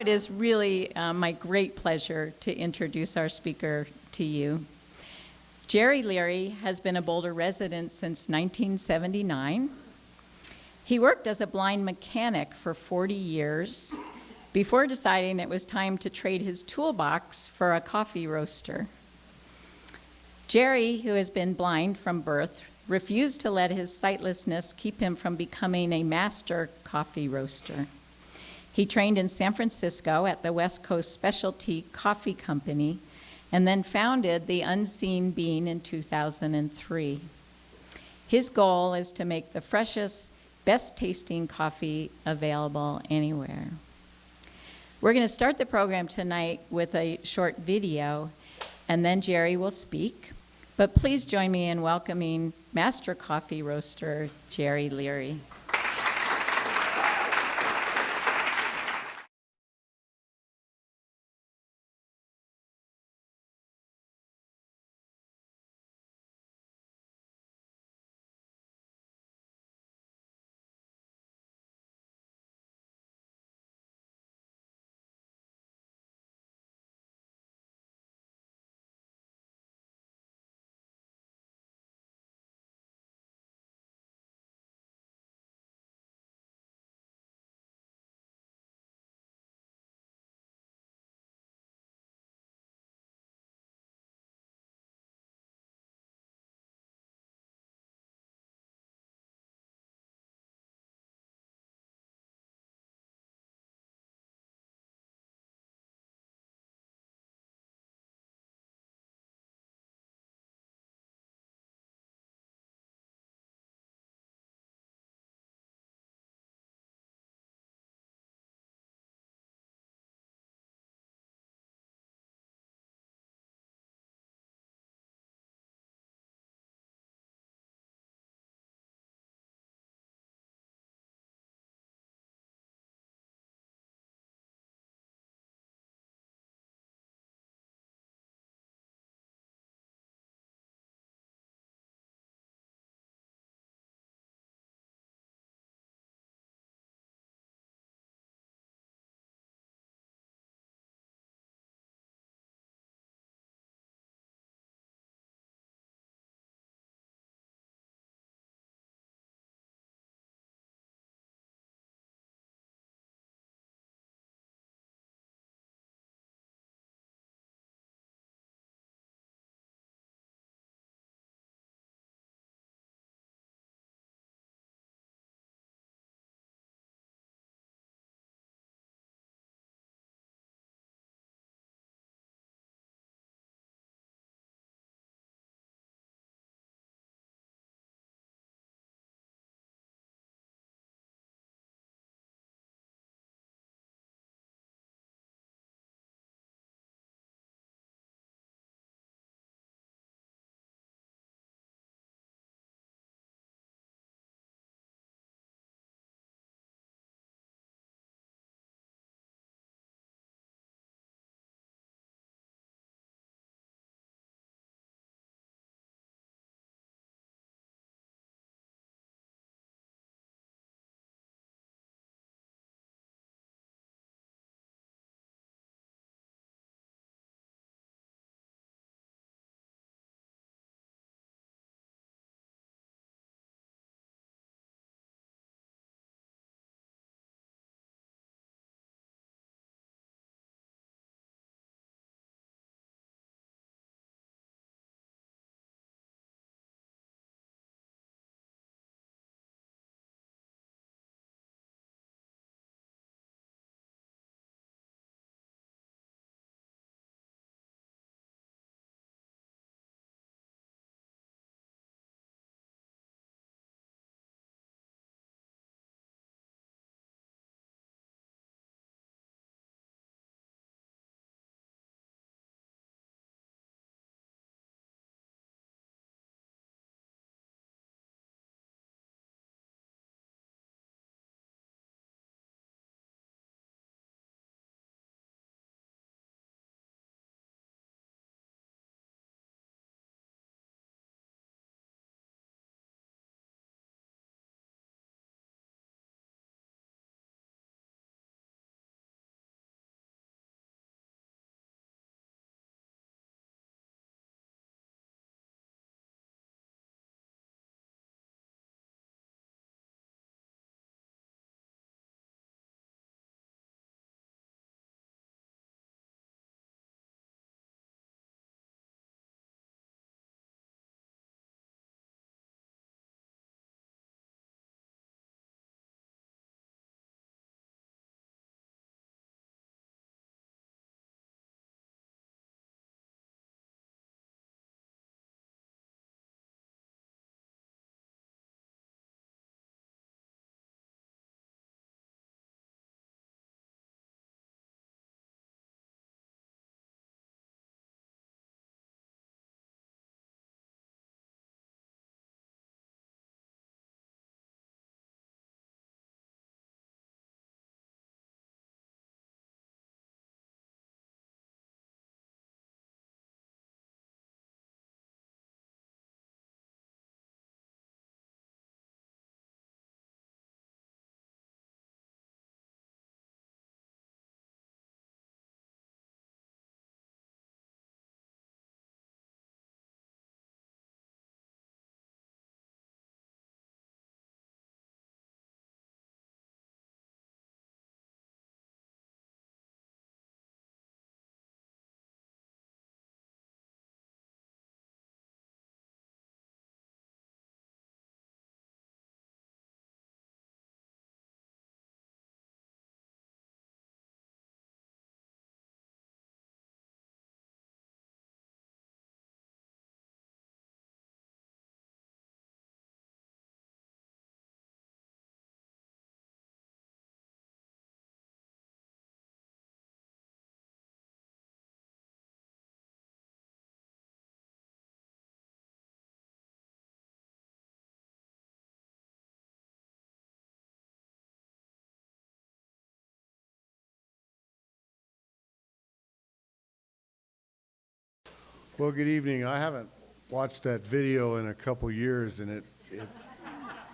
It is really my great pleasure to introduce our speaker to you. Gerry Leary has been a Boulder resident since 1979. He worked as a blind mechanic for 40 years before deciding it was time to trade his toolbox for a coffee roaster. Gerry, who has been blind from birth, refused to let his sightlessness keep him from becoming a master coffee roaster. He trained in San Francisco at the West Coast Specialty Coffee Company and then founded the Unseen Bean in 2003. His goal is to make the freshest, best-tasting coffee available anywhere. We're going to start the program tonight with a short video, and then Gerry will speak. But please join me in welcoming Master Coffee Roaster Gerry Leary. Well, good evening. I haven't watched that video in a couple years, and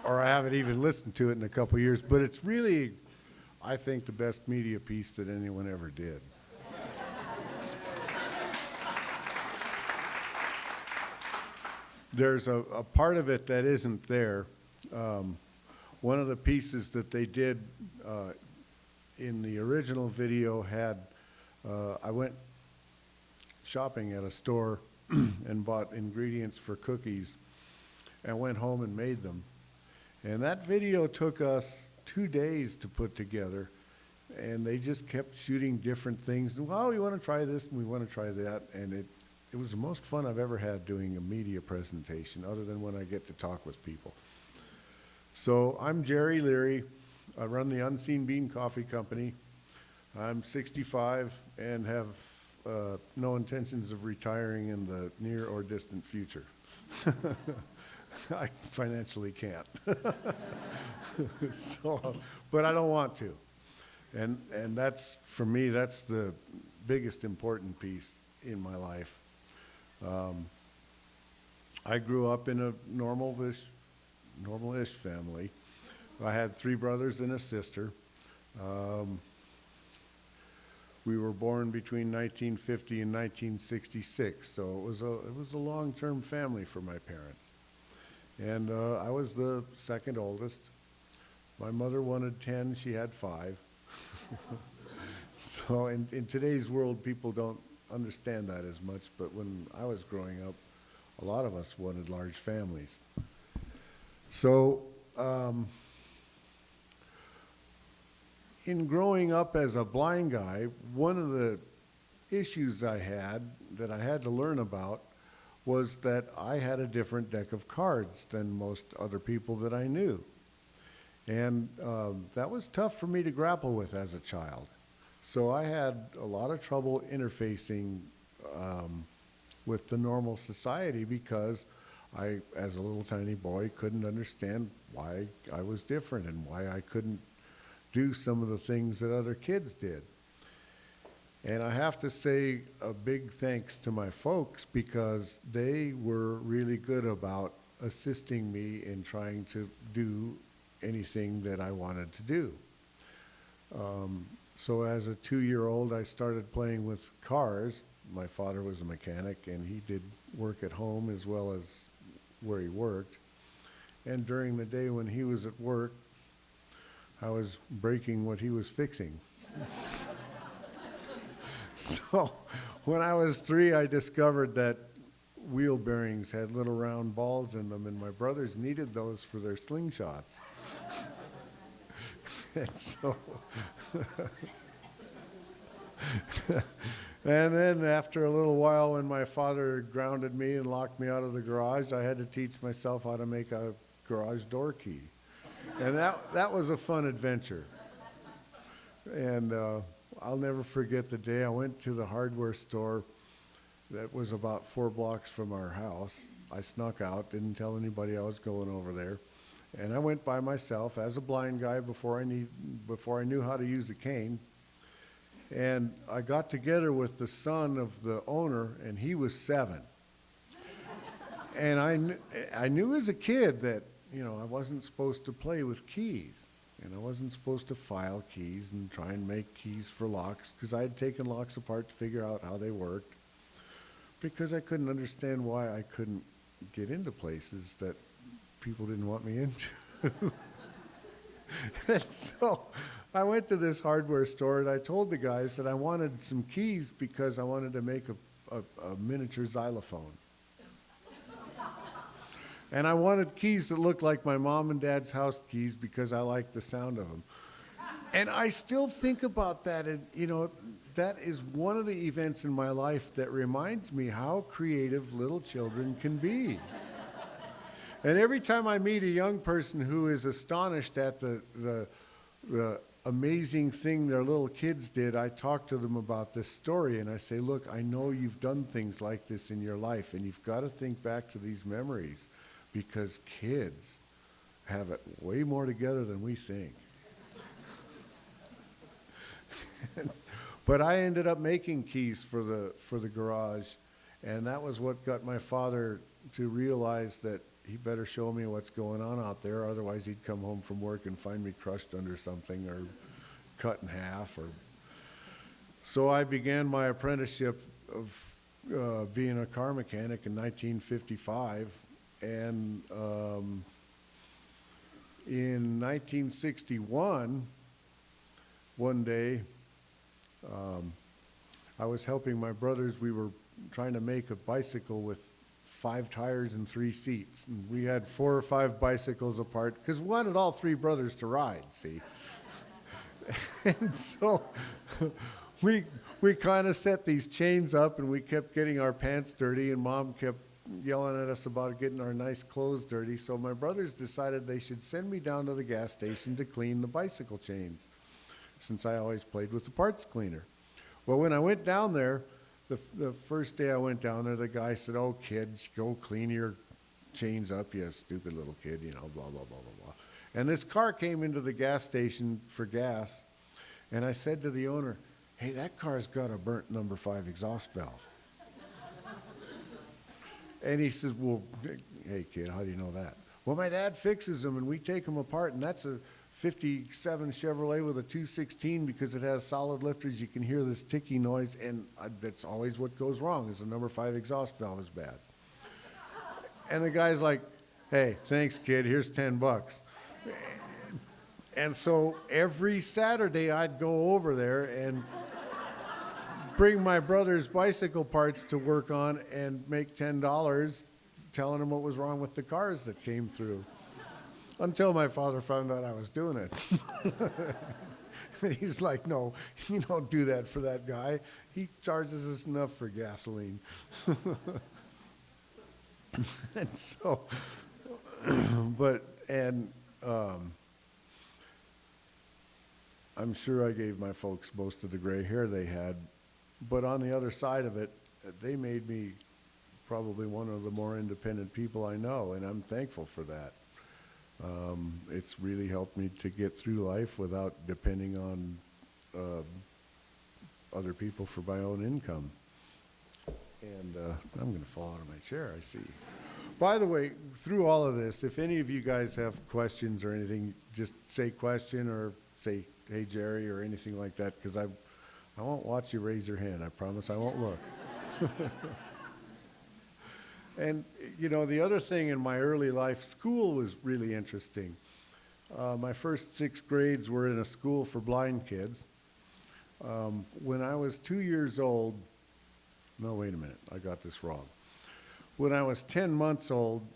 or I haven't even listened to it in a couple years, but it's really, I think, the best media piece that anyone ever did. There's a part of it that isn't there. One of the pieces that they did in the original video had, I went shopping at a store and bought ingredients for cookies and went home and made them. And that video took us 2 days to put together, and they just kept shooting different things. Well, we want to try this and we want to try that, and it was the most fun I've ever had doing a media presentation, other than when I get to talk with people. So I'm Gerry Leary. I run the Unseen Bean Coffee Company. I'm 65 and have no intentions of retiring in the near or distant future. I financially can't. But I don't want to. And that's, for me, that's the biggest important piece in my life. I grew up in a normal-ish family. I had 3 brothers and a sister. We were born between 1950 and 1966, so it was a long-term family for my parents. And I was the second oldest. My mother wanted 10, she had 5. So in today's world, people don't understand that as much, but when I was growing up, a lot of us wanted large families. So in growing up as a blind guy, one of the issues I had that I had to learn about was that I had a different deck of cards than most other people that I knew. And that was tough for me to grapple with as a child. So I had a lot of trouble interfacing with the normal society because I, as a little tiny boy, couldn't understand why I was different and why I couldn't do some of the things that other kids did. And I have to say a big thanks to my folks, because they were really good about assisting me in trying to do anything that I wanted to do. So as a 2-year-old, I started playing with cars. My father was a mechanic, and he did work at home as well as where he worked. And during the day when he was at work, I was breaking what he was fixing. So when I was 3, I discovered that wheel bearings had little round balls in them, and my brothers needed those for their slingshots. And so and then after a little while, when my father grounded me and locked me out of the garage, I had to teach myself how to make a garage door key. And that was a fun adventure. And I'll never forget the day I went to the hardware store that was about 4 blocks from our house. I snuck out, didn't tell anybody I was going over there. And I went by myself as a blind guy before I knew how to use a cane. And I got together with the son of the owner, and he was 7. And I knew as a kid that, I wasn't supposed to play with keys. And I wasn't supposed to file keys and try and make keys for locks, because I had taken locks apart to figure out how they worked, because I couldn't understand why I couldn't get into places that people didn't want me into. And so I went to this hardware store, and I told the guys that I wanted some keys because I wanted to make a miniature xylophone. And I wanted keys that looked like my mom and dad's house keys because I liked the sound of them. And I still think about that, and that is one of the events in my life that reminds me how creative little children can be. And every time I meet a young person who is astonished at the amazing thing their little kids did, I talk to them about this story, and I say, look, I know you've done things like this in your life, and you've got to think back to these memories, because kids have it way more together than we think. But I ended up making keys for the garage, And that was what got my father to realize that he better show me what's going on out there, otherwise he'd come home from work and find me crushed under something or cut in half. So I began my apprenticeship of being a car mechanic in 1955, and in 1961, one day, I was helping my brothers. We were trying to make a bicycle with 5 tires and 3 seats. And we had 4 or 5 bicycles apart because we wanted all 3 brothers to ride, see. And so we kind of set these chains up, and we kept getting our pants dirty, and Mom kept yelling at us about getting our nice clothes dirty. So my brothers decided they should send me down to the gas station to clean the bicycle chains, since I always played with the parts cleaner. Well, when I went down there, the first day I went down there, the guy said, "Oh, kids, go clean your chains up, you stupid little kid," you know, blah, blah, blah, blah, blah. And this car came into the gas station for gas, and I said to the owner, "Hey, that car's got a burnt number 5 exhaust valve." And he says, "Well, hey, kid, how do you know that?" "Well, my dad fixes them, and we take them apart, and that's a 57 Chevrolet with a 216 because it has solid lifters. You can hear this ticky noise, and that's always what goes wrong, is the number 5 exhaust valve is bad." And the guy's like, "Hey, thanks, kid. Here's $10. And so every Saturday I'd go over there and bring my brother's bicycle parts to work on and make $10, telling him what was wrong with the cars that came through. Until my father found out I was doing it. He's like, "No, you don't do that for that guy. He charges us enough for gasoline." And so, I'm sure I gave my folks most of the gray hair they had, but on the other side of it, they made me probably one of the more independent people I know, and I'm thankful for that. It's really helped me to get through life without depending on other people for my own income. And I'm going to fall out of my chair, I see. By the way, through all of this, if any of you guys have questions or anything, just say question or say, "Hey, Gerry," or anything like that, because I won't watch you raise your hand. I promise I won't look. And, you know, the other thing in my early life, school was really interesting. My first 6 grades were in a school for blind kids. When I was 2 years old, no, wait a minute, I got this wrong. When I was 10 months old,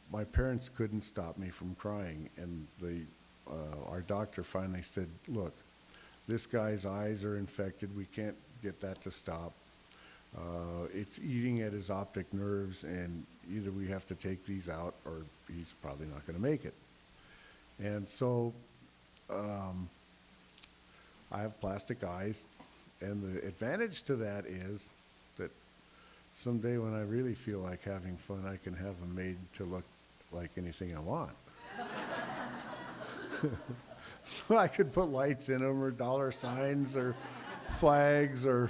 my parents couldn't stop me from crying, and our doctor finally said, "Look, this guy's eyes are infected. We can't get that to stop. It's eating at his optic nerves, and either we have to take these out or he's probably not going to make it." And so I have plastic eyes, and the advantage to that is that someday when I really feel like having fun, I can have them made to look like anything I want. So I could put lights in them, or dollar signs, or flags, or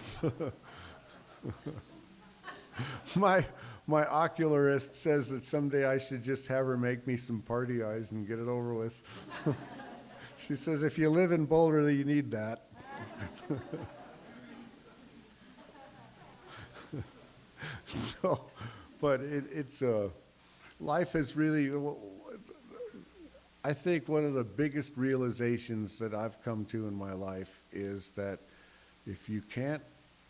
my ocularist says that someday I should just have her make me some party eyes and get it over with. She says, "If you live in Boulder, you need that." So, but it's life is really, I think one of the biggest realizations that I've come to in my life is that if you can't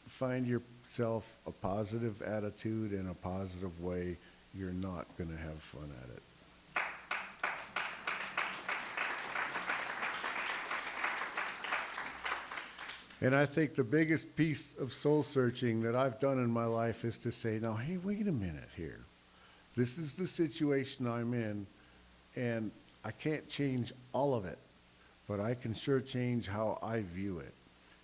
find yourself a positive attitude in a positive way, you're not going to have fun at it. And I think the biggest piece of soul searching that I've done in my life is to say, now, hey, wait a minute here. This is the situation I'm in, and I can't change all of it, but I can sure change how I view it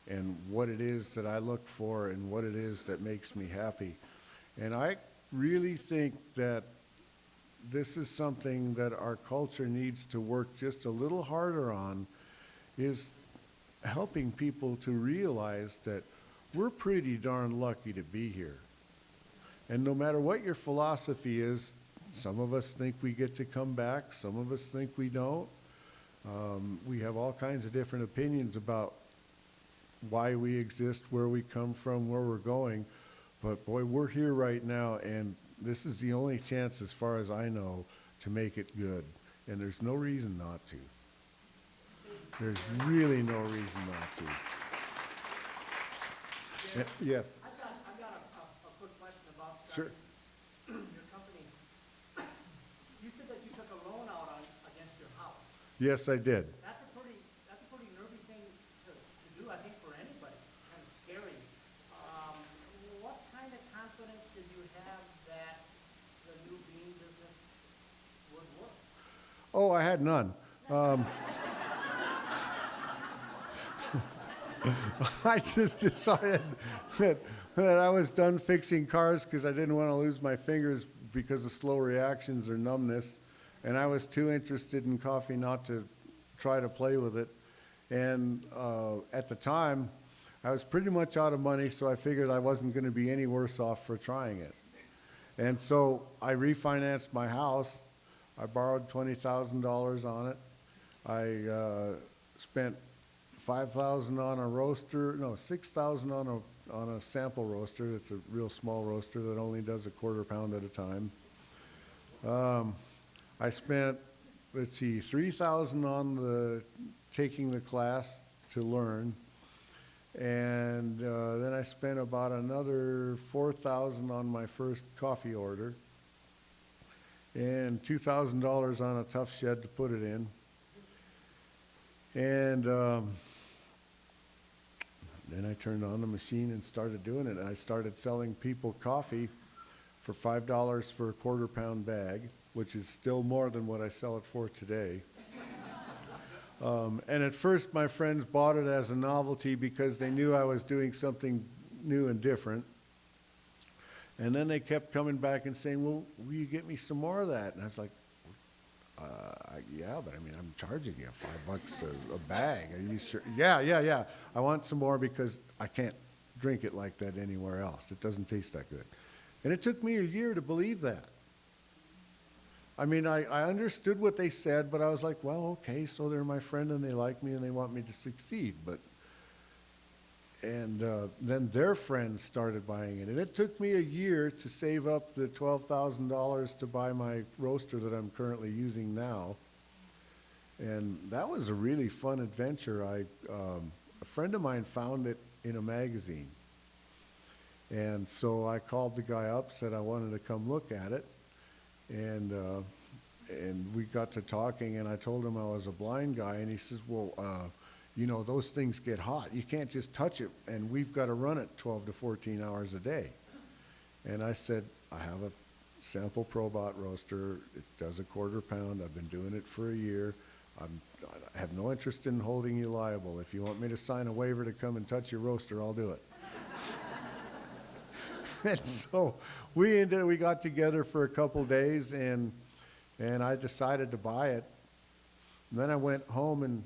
and what it is that I look for and what it is that makes me happy. And I really think that this is something that our culture needs to work just a little harder on, is helping people to realize that we're pretty darn lucky to be here. And no matter what your philosophy is, some of us think we get to come back, some of us think we don't. We have all kinds of different opinions about why we exist, where we come from, where we're going. But boy, we're here right now, and this is the only chance, as far as I know, to make it good. And there's no reason not to. There's really no reason not to. Yes. I've got a quick question about Sure. starting your company. You said that you took a loan out against your house. Yes, I did. That's a pretty nervy thing to do, I think, for anybody. Kind of scary. What kind of confidence did you have that the new bean business would work? Oh, I had none. I just decided that I was done fixing cars because I didn't want to lose my fingers because of slow reactions or numbness. And I was too interested in coffee not to try to play with it. And at the time, I was pretty much out of money, so I figured I wasn't going to be any worse off for trying it. And so I refinanced my house. I borrowed $20,000 on it. I spent $5,000 on a roaster, no, $6,000 on a sample roaster. It's a real small roaster that only does a quarter pound at a time. I spent, let's see, $3,000 on taking the class to learn, and then I spent about another $4,000 on my first coffee order, and $2,000 on a tough shed to put it in, and then I turned on the machine and started doing it. And I started selling people coffee for $5 for a quarter pound bag, which is still more than what I sell it for today. And at first my friends bought it as a novelty because they knew I was doing something new and different. And then they kept coming back and saying, well, will you get me some more of that? And I was like, yeah, but I mean, I'm charging you $5 a bag. Are you sure? Yeah. I want some more because I can't drink it like that anywhere else. It doesn't taste that good. And it took me a year to believe that. I mean, I understood what they said, but I was like, well, okay, so they're my friend and they like me and they want me to succeed. And then their friends started buying it. And it took me a year to save up the $12,000 to buy my roaster that I'm currently using now. And that was a really fun adventure. A friend of mine found it in a magazine. And so I called the guy up, said I wanted to come look at it. And we got to talking, and I told him I was a blind guy, and he says, well, you know, those things get hot. You can't just touch it, and we've got to run it 12 to 14 hours a day. And I said, I have a sample Probot roaster. It does a quarter pound. I've been doing it for a year. I have no interest in holding you liable. If you want me to sign a waiver to come and touch your roaster, I'll do it. And so we got together for a couple days, and I decided to buy it. And then I went home and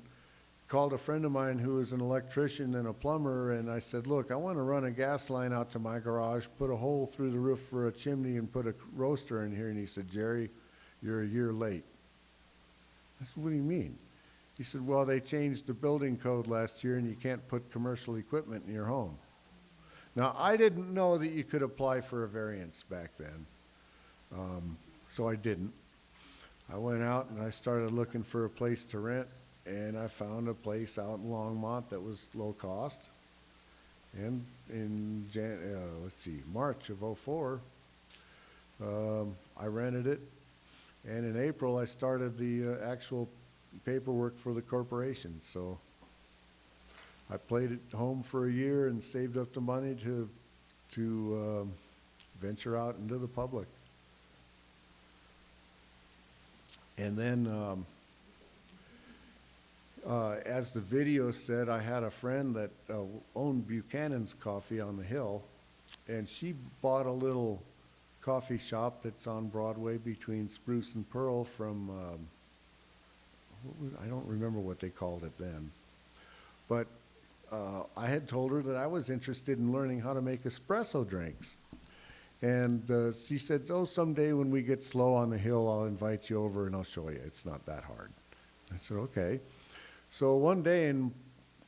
called a friend of mine who was an electrician and a plumber, and I said, look, I want to run a gas line out to my garage, put a hole through the roof for a chimney, and put a roaster in here. And he said, Jerry, you're a year late. I said, what do you mean? He said, well, they changed the building code last year, and you can't put commercial equipment in your home. Now, I didn't know that you could apply for a variance back then, so I didn't. I went out and I started looking for a place to rent, and I found a place out in Longmont that was low cost. And in March of '04, I rented it, and in April I started the actual paperwork for the corporation. So I played at home for a year and saved up the money to venture out into the public. And then, as the video said, I had a friend that owned Buchanan's Coffee on the Hill, and she bought a little coffee shop that's on Broadway between Spruce and Pearl from, I don't remember what they called it then. But I had told her that I was interested in learning how to make espresso drinks. And she said, oh, someday when we get slow on the hill, I'll invite you over and I'll show you. It's not that hard. I said, okay. So one day in,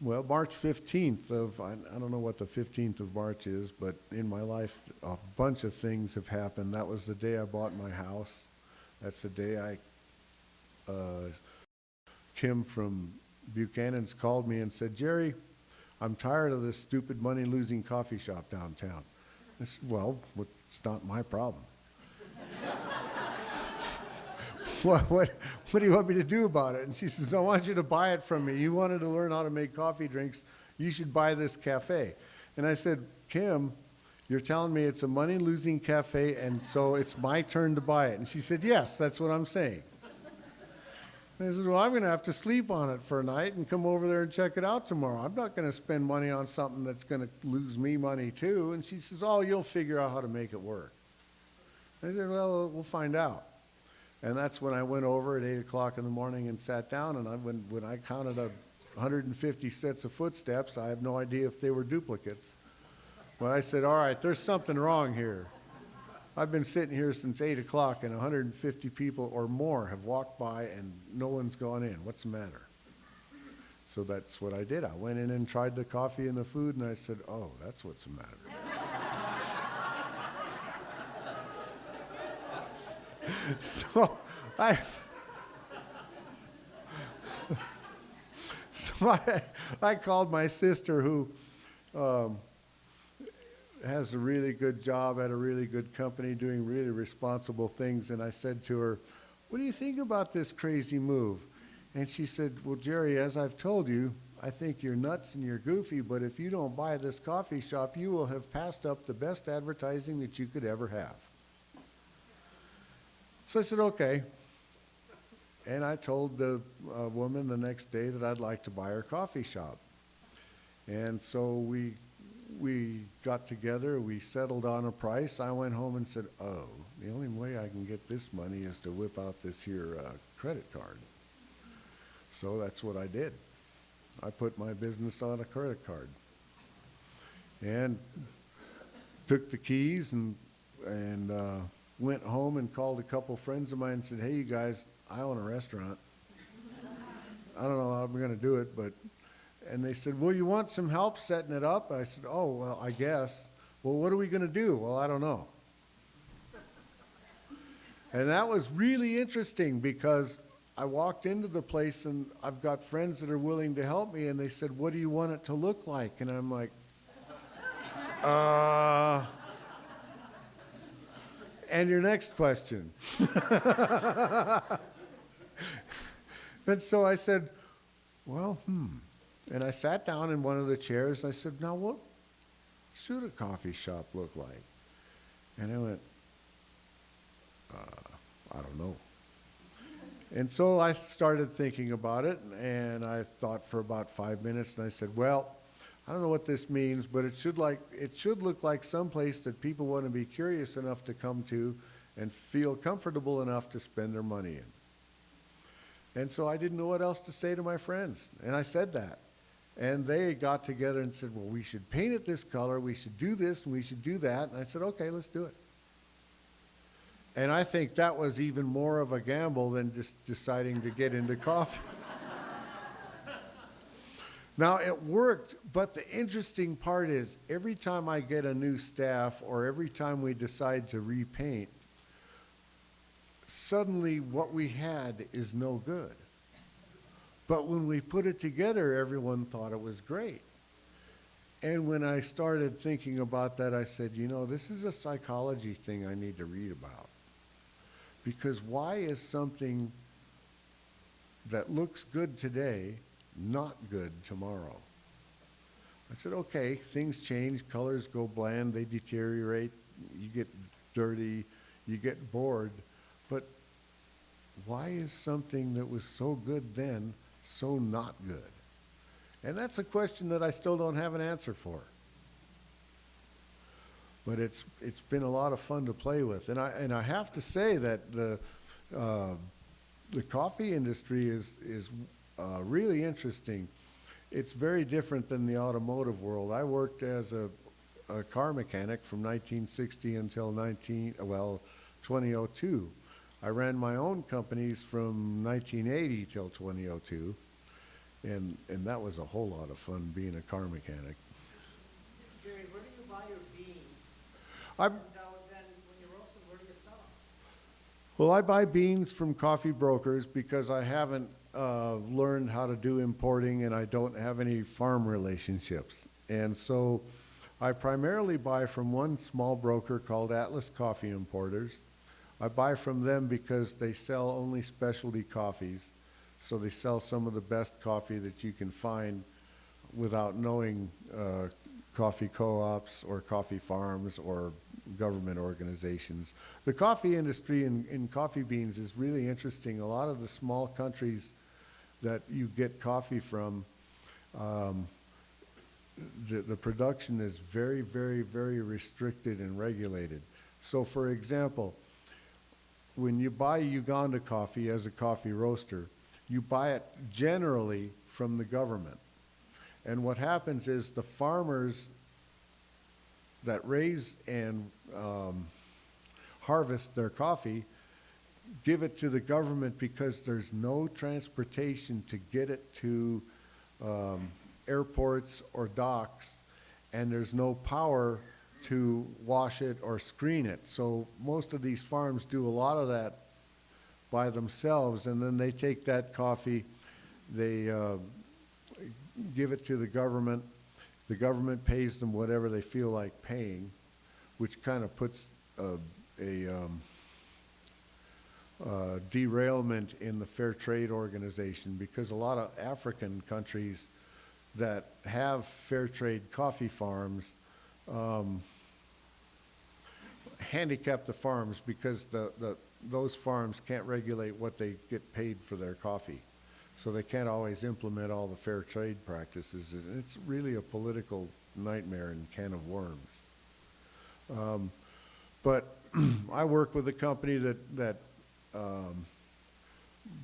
well, March 15th of, I don't know what the 15th of March is, but in my life, a bunch of things have happened. That was the day I bought my house. That's the day Kim from Buchanan's called me and said, Gerry, I'm tired of this stupid money-losing coffee shop downtown. I said, well, it's not my problem. What do you want me to do about it? And she says, I want you to buy it from me. You wanted to learn how to make coffee drinks. You should buy this cafe. And I said, Kim, you're telling me it's a money-losing cafe, and so it's my turn to buy it. And she said, yes, that's what I'm saying. And I said, well, I'm going to have to sleep on it for a night and come over there and check it out tomorrow. I'm not going to spend money on something that's going to lose me money too. And she says, oh, you'll figure out how to make it work. I said, well, we'll find out. And that's when I went over at 8 o'clock in the morning and sat down, and when I counted 150 sets of footsteps, I have no idea if they were duplicates. But I said, all right, there's something wrong here. I've been sitting here since 8 o'clock, and 150 people or more have walked by, and no one's gone in. What's the matter? So that's what I did. I went in and tried the coffee and the food, and I said, oh, that's what's the matter. So I called my sister, who has a really good job at a really good company doing really responsible things, and I said to her, what do you think about this crazy move? And she said, well, Gerry, as I've told you, I think you're nuts and you're goofy, but if you don't buy this coffee shop, you will have passed up the best advertising that you could ever have. So I said, okay. And I told the woman the next day that I'd like to buy her coffee shop. And so we got together, we settled on a price. I went home and said, oh, the only way I can get this money is to whip out this here credit card. So that's what I did. I put my business on a credit card and took the keys and went home and called a couple friends of mine and said, hey, you guys, I own a restaurant. I don't know how I'm going to do it, but, and they said, well, you want some help setting it up? I said, oh, well, I guess. Well, what are we going to do? Well, I don't know. And that was really interesting because I walked into the place and I've got friends that are willing to help me, and they said, what do you want it to look like? And I'm like, and your next question. And so I said, well, And I sat down in one of the chairs and I said, now what should a coffee shop look like? And I went, I don't know. And so I started thinking about it, and I thought for about 5 minutes, and I said, well, I don't know what this means, but it should look like some place that people want to be curious enough to come to and feel comfortable enough to spend their money in. And so I didn't know what else to say to my friends, and I said that. And they got together and said, well, we should paint it this color, we should do this, and we should do that. And I said, okay, let's do it. And I think that was even more of a gamble than just deciding to get into coffee. Now, it worked, but the interesting part is every time I get a new staff or every time we decide to repaint, suddenly what we had is no good. But when we put it together, everyone thought it was great. And when I started thinking about that, I said, you know, this is a psychology thing I need to read about. Because why is something that looks good today not good tomorrow? I said, okay, things change, colors go bland, they deteriorate, you get dirty, you get bored, but why is something that was so good then so not good? And that's a question that I still don't have an answer for. But it's been a lot of fun to play with, and I have to say that the coffee industry is really interesting. It's very different than the automotive world. I worked as a a car mechanic from 1960 until 2002. I ran my own companies from 1980 till 2002, and that was a whole lot of fun being a car mechanic. Gerry, where do you buy your beans? I And then when you roast them, where do you sell them? Well, I buy beans from coffee brokers because I haven't learned how to do importing and I don't have any farm relationships. And so I primarily buy from one small broker called Atlas Coffee Importers. I buy from them because they sell only specialty coffees. So they sell some of the best coffee that you can find without knowing coffee co-ops or coffee farms or government organizations. The coffee industry in coffee beans is really interesting. A lot of the small countries that you get coffee from, the production is very, very, very restricted and regulated. So for example, when you buy Uganda coffee as a coffee roaster, you buy it generally from the government. And what happens is the farmers that raise and harvest their coffee give it to the government because there's no transportation to get it to airports or docks, and there's no power to wash it or screen it. So most of these farms do a lot of that by themselves, and then they take that coffee, they give it to the government pays them whatever they feel like paying, which kind of puts a derailment in the fair trade organization, because a lot of African countries that have fair trade coffee farms handicap the farms because those farms can't regulate what they get paid for their coffee. So they can't always implement all the fair trade practices. And it's really a political nightmare and can of worms. But I work with a company that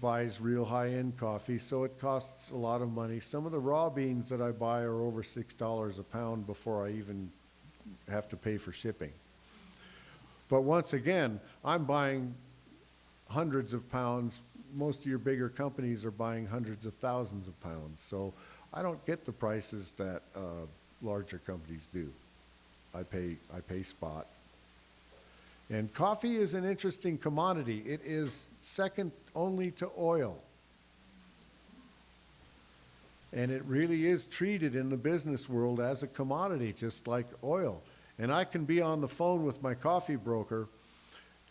buys real high-end coffee, so it costs a lot of money. Some of the raw beans that I buy are over $6 a pound before I even have to pay for shipping. But once again, I'm buying hundreds of pounds. Most of your bigger companies are buying hundreds of thousands of pounds. So I don't get the prices that larger companies do. I pay spot. And coffee is an interesting commodity. It is second only to oil. And it really is treated in the business world as a commodity, just like oil. And I can be on the phone with my coffee broker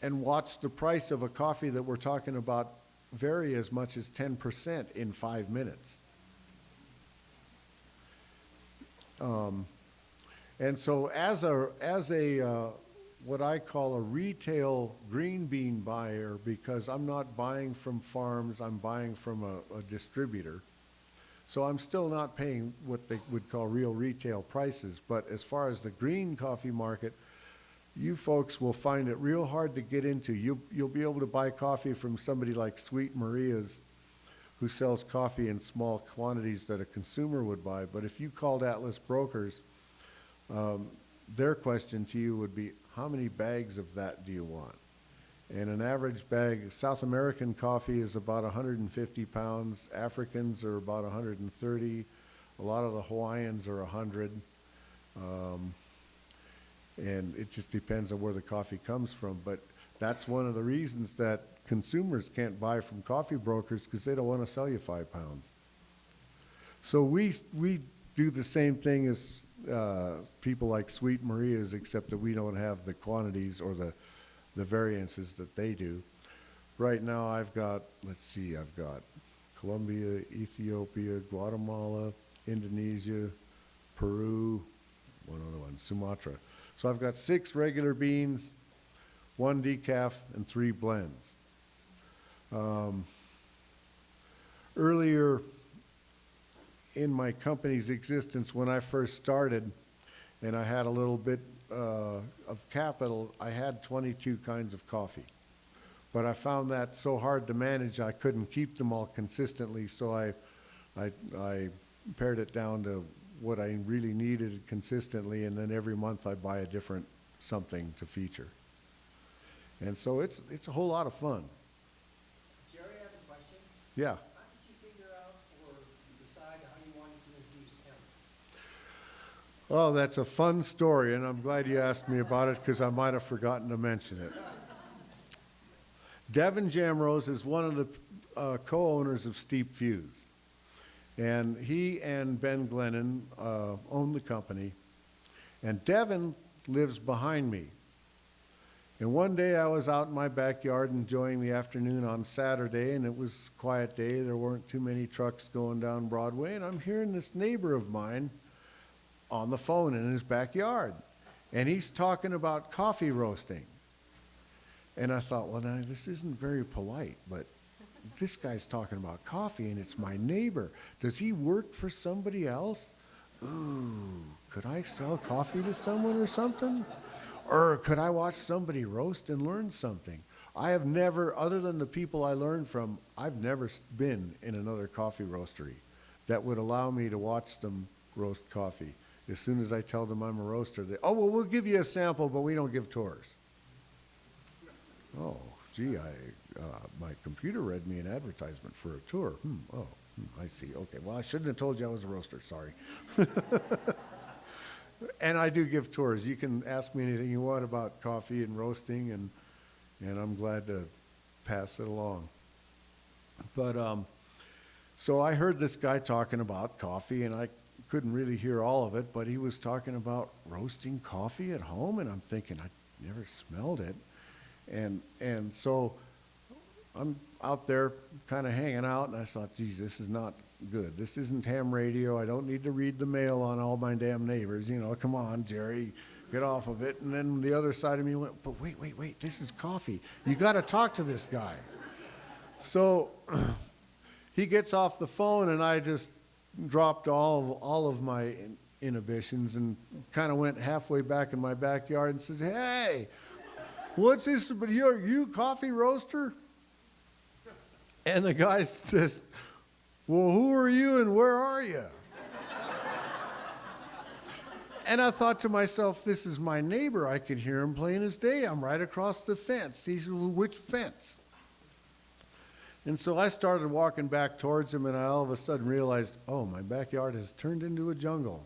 and watch the price of a coffee that we're talking about vary as much as 10% in 5 minutes. And so as a what I call a retail green bean buyer, because I'm not buying from farms, I'm buying from a distributor. So I'm still not paying what they would call real retail prices. But as far as the green coffee market, you folks will find it real hard to get into. You'll be able to buy coffee from somebody like Sweet Maria's, who sells coffee in small quantities that a consumer would buy. But if you called Atlas Brokers, their question to you would be, how many bags of that do you want? And an average bag, South American coffee is about 150 pounds. Africans are about 130. A lot of the Hawaiians are 100. And it just depends on where the coffee comes from. But that's one of the reasons that consumers can't buy from coffee brokers, because they don't want to sell you 5 pounds. So we do the same thing as people like Sweet Maria's, except that we don't have the quantities or the variances that they do. Right now I've got Colombia, Ethiopia, Guatemala, Indonesia, Peru, one other one, Sumatra. So I've got 6 regular beans, 1 decaf, and 3 blends. Earlier in my company's existence, when I first started, and I had a little bit of capital, I had 22 kinds of coffee. But I found that so hard to manage, I couldn't keep them all consistently, so I pared it down to what I really needed consistently, and then every month I buy a different something to feature. And so it's a whole lot of fun. Gerry, I have a question. Yeah. How did you figure out or decide how you wanted to introduce hemp? Oh, that's a fun story, and I'm glad you asked me about it because I might have forgotten to mention it. Devin Jamrose is one of the co-owners of Steep Fuse. And he and Ben Glennon own the company. And Devin lives behind me. And one day I was out in my backyard enjoying the afternoon on Saturday, and it was a quiet day. There weren't too many trucks going down Broadway, and I'm hearing this neighbor of mine on the phone in his backyard. And he's talking about coffee roasting. And I thought, well, now, this isn't very polite, but this guy's talking about coffee, and it's my neighbor. Does he work for somebody else? Ooh, could I sell coffee to someone or something? Or could I watch somebody roast and learn something? I have never, other than the people I learned from, I've never been in another coffee roastery that would allow me to watch them roast coffee. As soon as I tell them I'm a roaster, they, oh, well, we'll give you a sample, but we don't give tours. Oh, gee, my computer read me an advertisement for a tour. I see. Okay, well, I shouldn't have told you I was a roaster. Sorry. And I do give tours. You can ask me anything you want about coffee and roasting, and I'm glad to pass it along. But so I heard this guy talking about coffee, and I couldn't really hear all of it, but he was talking about roasting coffee at home, and I'm thinking, I never smelled it. And so I'm out there kind of hanging out, and I thought, geez, this is not good. This isn't ham radio. I don't need to read the mail on all my damn neighbors. You know, come on, Gerry, get off of it. And then the other side of me went, but wait, this is coffee. You got to talk to this guy. So he gets off the phone, and I just dropped all of my inhibitions and kind of went halfway back in my backyard and said, hey, what's this? But you coffee roaster? And the guy says, well, who are you and where are you? And I thought to myself, this is my neighbor. I could hear him plain as day. I'm right across the fence. He said, well, which fence? And so I started walking back towards him, and I all of a sudden realized, oh, my backyard has turned into a jungle.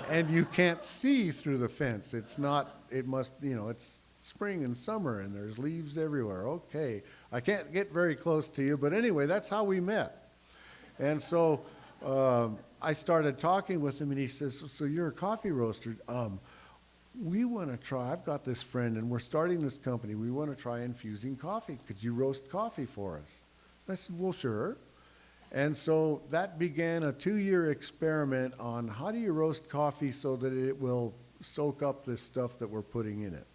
And you can't see through the fence. It's not, it must, you know, it's spring and summer, and there's leaves everywhere. Okay, I can't get very close to you, but anyway, that's how we met. And so I started talking with him, and he says, so you're a coffee roaster. We want to try, I've got this friend, and we're starting this company. We want to try infusing coffee. Could you roast coffee for us? And I said, well, sure. And so that began a 2-year experiment on how do you roast coffee so that it will soak up this stuff that we're putting in it.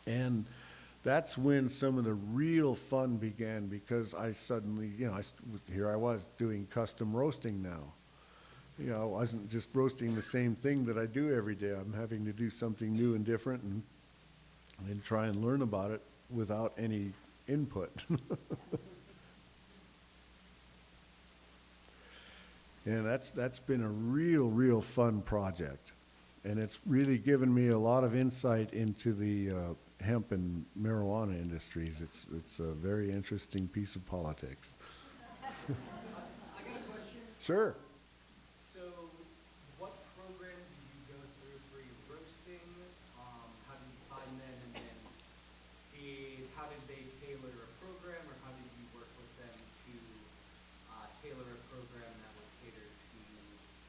And that's when some of the real fun began, because I suddenly, you know, here I was doing custom roasting now. You know, I wasn't just roasting the same thing that I do every day. I'm having to do something new and different and try and learn about it without any input. And that's been a real fun project. And it's really given me a lot of insight into the hemp and marijuana industries. It's a very interesting piece of politics. I got a question. Sure. So, what program do you go through for your roasting? How do you find them, and then how did they tailor a program, or how did you work with them to tailor a program that would cater to,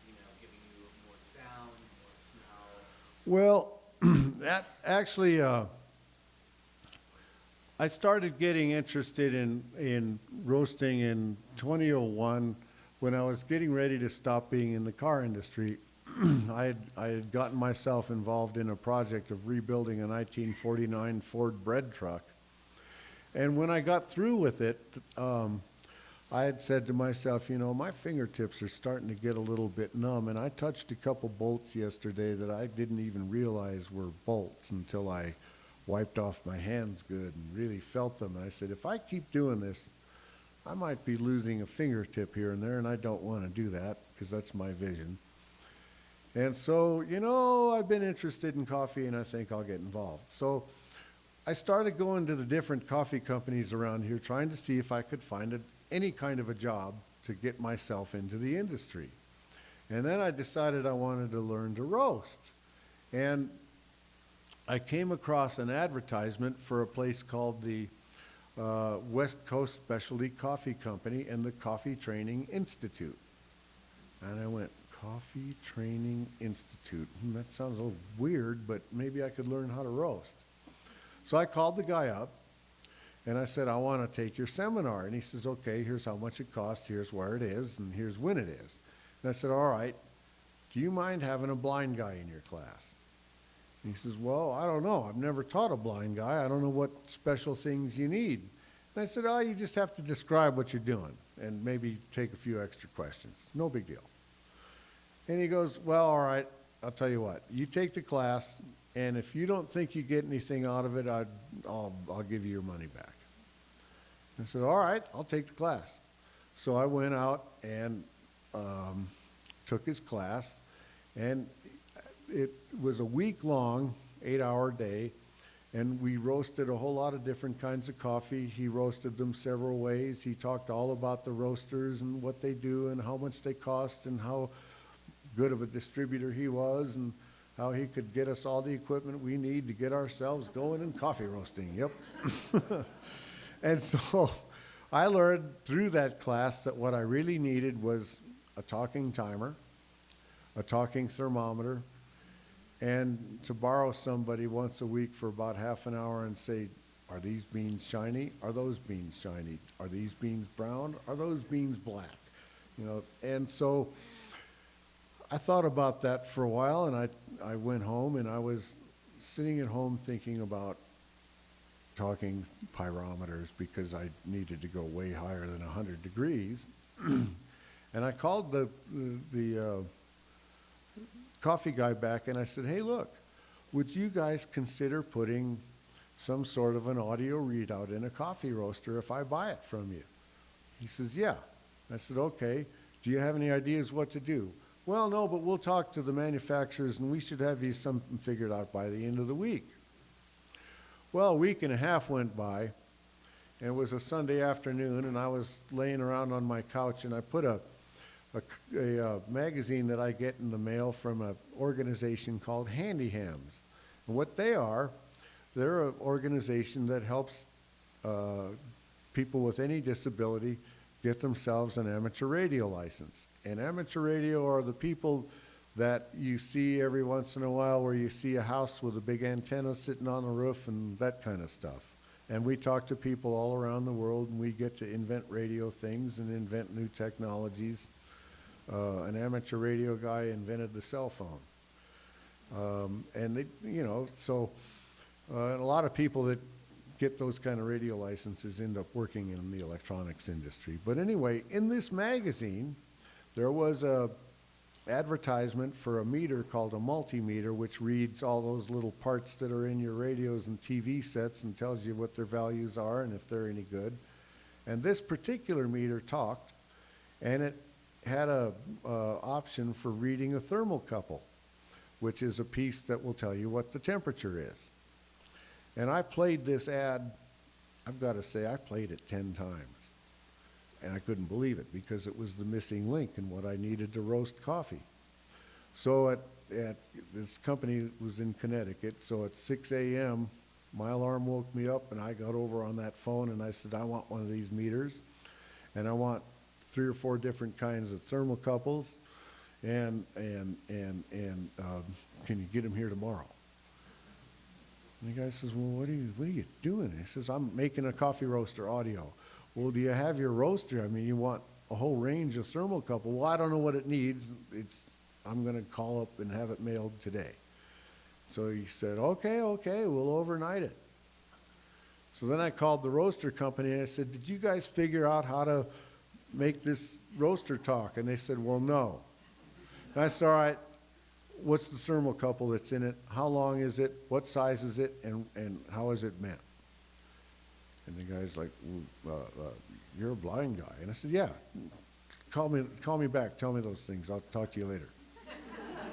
you know, giving you more sound, more smell? Well, that actually, I started getting interested in roasting in 2001 when I was getting ready to stop being in the car industry. I had gotten myself involved in a project of rebuilding a 1949 Ford bread truck. And when I got through with it, I had said to myself, you know, my fingertips are starting to get a little bit numb, and I touched a couple bolts yesterday that I didn't even realize were bolts until I wiped off my hands good and really felt them. And I said, if I keep doing this, I might be losing a fingertip here and there, and I don't want to do that because that's my vision. And so, I've been interested in coffee, and I think I'll get involved. So I started going to the different coffee companies around here, trying to see if I could find any kind of a job to get myself into the industry. And then I decided I wanted to learn to roast. And I came across an advertisement for a place called the West Coast Specialty Coffee Company and the Coffee Training Institute. And I went, Coffee Training Institute. That sounds a little weird, but maybe I could learn how to roast. So I called the guy up, and I said, I want to take your seminar. And he says, okay, here's how much it costs, here's where it is, and here's when it is. And I said, all right, do you mind having a blind guy in your class? And he says, well, I don't know. I've never taught a blind guy. I don't know what special things you need. And I said, oh, you just have to describe what you're doing and maybe take a few extra questions. No big deal. And he goes, well, all right, I'll tell you what. You take the class, and if you don't think you get anything out of it, I'll give you your money back. I said, all right, I'll take the class. So I went out and took his class, and it was a week-long, 8-hour day, and we roasted a whole lot of different kinds of coffee. He roasted them several ways. He talked all about the roasters and what they do and how much they cost and how good of a distributor he was and how he could get us all the equipment we need to get ourselves going in coffee roasting. Yep. And so I learned through that class that what I really needed was a talking timer, a talking thermometer, and to borrow somebody once a week for about half an hour and say, are these beans shiny? Are those beans shiny? Are these beans brown? Are those beans black? And so I thought about that for a while, and I went home, and I was sitting at home thinking about talking pyrometers because I needed to go way higher than 100 degrees. And I called the coffee guy back, and I said, hey, look, would you guys consider putting some sort of an audio readout in a coffee roaster if I buy it from you? He says, yeah. I said, okay. Do you have any ideas what to do? Well, no, but we'll talk to the manufacturers, and we should have you something figured out by the end of the week. Well, a week and a half went by, and it was a Sunday afternoon, and I was laying around on my couch, and I put a magazine that I get in the mail from an organization called Handy Hams. And what they are, they're an organization that helps people with any disability get themselves an amateur radio license. And amateur radio are the people that you see every once in a while where you see a house with a big antenna sitting on the roof and that kind of stuff. And we talk to people all around the world, and we get to invent radio things and invent new technologies. An amateur radio guy invented the cell phone. And they, and a lot of people that get those kind of radio licenses end up working in the electronics industry. But anyway, in this magazine, there was a advertisement for a meter called a multimeter, which reads all those little parts that are in your radios and TV sets and tells you what their values are and if they're any good. And this particular meter talked, and it had a option for reading a thermocouple, which is a piece that will tell you what the temperature is. And I played this ad, I've got to say, I played it 10 times. And I couldn't believe it because it was the missing link in what I needed to roast coffee. So at this company was in Connecticut, so at 6 a.m., my alarm woke me up, and I got over on that phone, and I said, I want one of these meters, and I want 3 or 4 different kinds of thermocouples, and can you get them here tomorrow? And the guy says, well, what are you doing? He says, I'm making a coffee roaster audio. Well, do you have your roaster? I mean, you want a whole range of thermocouple. Well, I don't know what it needs. I'm going to call up and have it mailed today. So he said, okay, we'll overnight it. So then I called the roaster company, and I said, did you guys figure out how to make this roaster talk? And they said, well, no. And I said, all right, what's the thermocouple that's in it? How long is it? What size is it? And how is it meant? And the guy's like, you're a blind guy. And I said, yeah, call me back, tell me those things, I'll talk to you later.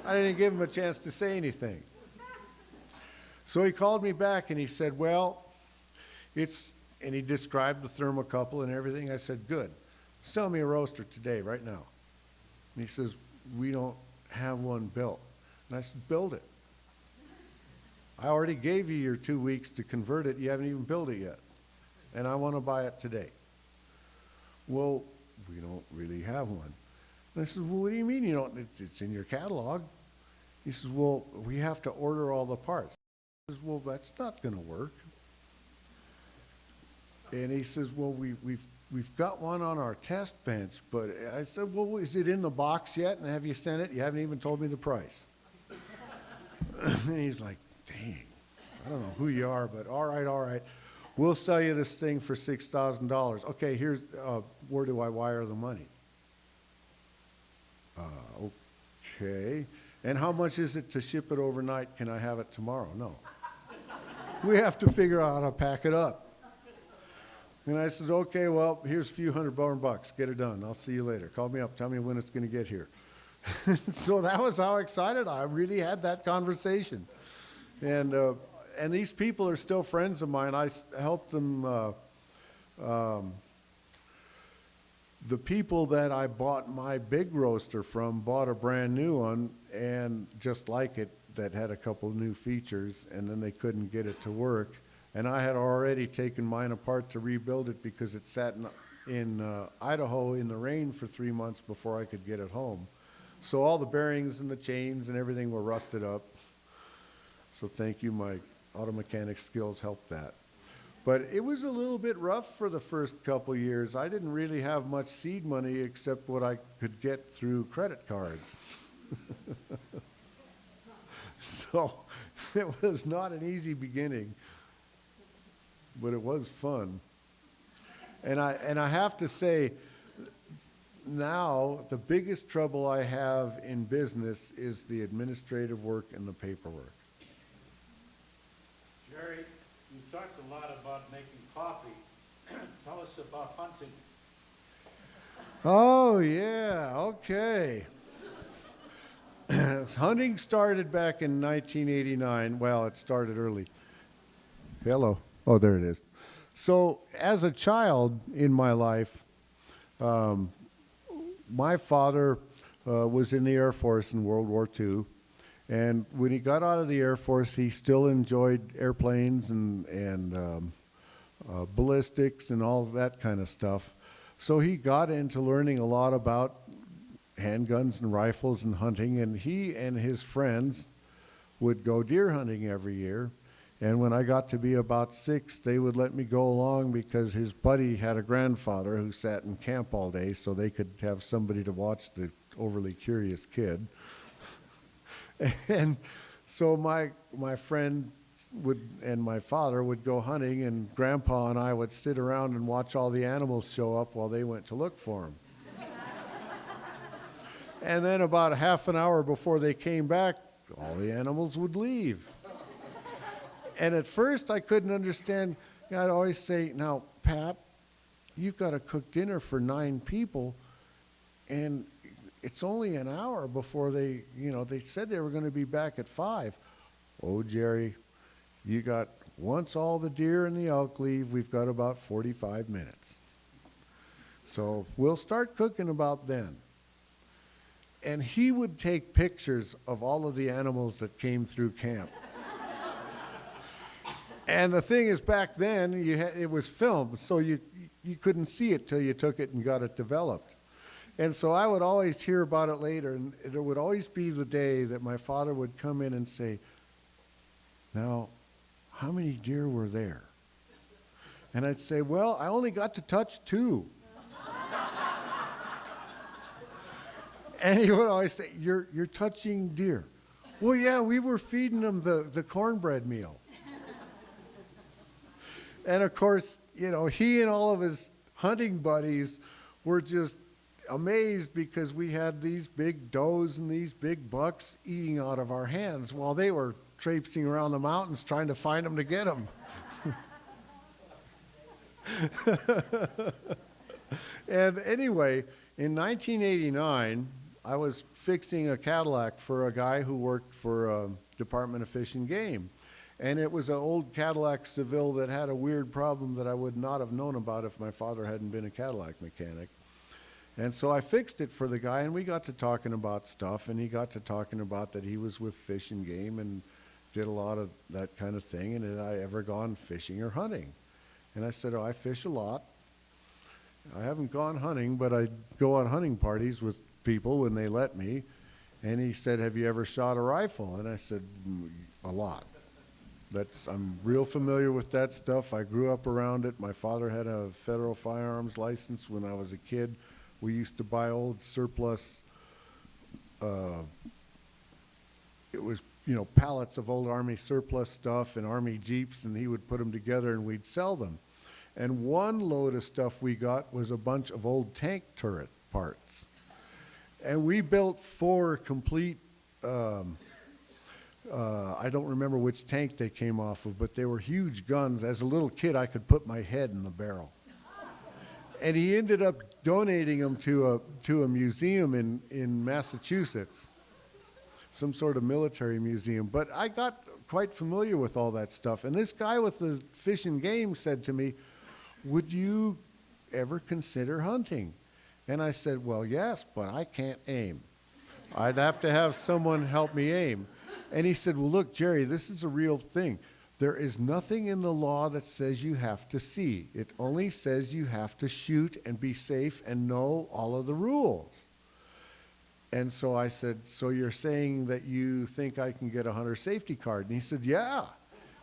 I didn't give him a chance to say anything. So he called me back and he said, well, and he described the thermocouple and everything. I said, good, sell me a roaster today, right now. And he says, we don't have one built. And I said, build it. I already gave you your 2 weeks to convert it. You haven't even built it yet. And I want to buy it today. Well, we don't really have one. And I said, well, what do you mean you don't? It's in your catalog. He says, well, we have to order all the parts. I says, well, that's not going to work. And he says, well, we've got one on our test bench, but I said, well, is it in the box yet? And have you sent it? You haven't even told me the price. And he's like, dang, I don't know who you are, but all right. We'll sell you this thing for $6,000. Okay, here's, where do I wire the money? Okay. And how much is it to ship it overnight? Can I have it tomorrow? No. We have to figure out how to pack it up. And I said, okay, well, here's a few $100 Get it done. I'll see you later. Call me up. Tell me when it's going to get here. So that was how excited I really had that conversation. And these people are still friends of mine. I helped them. The people that I bought my big roaster from bought a brand new one, and just like it, that had a couple new features, and then they couldn't get it to work. And I had already taken mine apart to rebuild it because it sat in Idaho in the rain for 3 months before I could get it home. So all the bearings and the chains and everything were rusted up. So thank you, my auto mechanic skills helped that. But it was a little bit rough for the first couple years. I didn't really have much seed money except what I could get through credit cards. So it was not an easy beginning, but it was fun. And I have to say, now the biggest trouble I have in business is the administrative work and the paperwork. Gerry, you talked a lot about making coffee. Tell us about hunting. Oh, yeah, okay. Hunting started back in 1989. Well, it started early. Hello. Oh, there it is. So as a child in my life, my father was in the Air Force in World War II. And when he got out of the Air Force, he still enjoyed airplanes and ballistics and all of that kind of stuff. So he got into learning a lot about handguns and rifles and hunting, and he and his friends would go deer hunting every year. And when I got to be about 6, they would let me go along because his buddy had a grandfather who sat in camp all day, so they could have somebody to watch the overly curious kid. And so my friend and my father would go hunting, and Grandpa and I would sit around and watch all the animals show up while they went to look for them. And then about half an hour before they came back, all the animals would leave. And at first I couldn't understand. I'd always say, now, Pat, you've got to cook dinner for 9 people, and it's only an hour before they said they were going to be back at 5. Oh, Gerry, once all the deer and the elk leave, we've got about 45 minutes. So we'll start cooking about then. And he would take pictures of all of the animals that came through camp. And the thing is, back then, it was filmed, so you couldn't see it till you took it and got it developed. And so I would always hear about it later, and it would always be the day that my father would come in and say, now, how many deer were there? And I'd say, well, I only got to touch 2. And he would always say, you're touching deer. Well, yeah, we were feeding them the cornbread meal. And of course, he and all of his hunting buddies were just amazed because we had these big does and these big bucks eating out of our hands while they were traipsing around the mountains trying to find them to get them. And anyway, in 1989, I was fixing a Cadillac for a guy who worked for Department of Fish and Game. And it was an old Cadillac Seville that had a weird problem that I would not have known about if my father hadn't been a Cadillac mechanic. And so I fixed it for the guy, and we got to talking about stuff, and he got to talking about that he was with Fish and Game and did a lot of that kind of thing, and had I ever gone fishing or hunting? And I said, oh, I fish a lot. I haven't gone hunting, but I go on hunting parties with people when they let me. And he said, have you ever shot a rifle? And I said, a lot. I'm real familiar with that stuff. I grew up around it. My father had a federal firearms license when I was a kid. We used to buy old surplus, it was, pallets of old Army surplus stuff and Army Jeeps, and he would put them together and we'd sell them. And one load of stuff we got was a bunch of old tank turret parts. And we built 4 complete, I don't remember which tank they came off of, but they were huge guns. As a little kid, I could put my head in the barrel. And he ended up donating them to a museum in Massachusetts, some sort of military museum. But I got quite familiar with all that stuff. And this guy with the Fish and Game said to me, would you ever consider hunting? And I said, well, yes, but I can't aim. I'd have to have someone help me aim. And he said, well, look, Gerry, this is a real thing. There is nothing in the law that says you have to see. It only says you have to shoot and be safe and know all of the rules. And so I said, so you're saying that you think I can get a hunter safety card? And he said, yeah.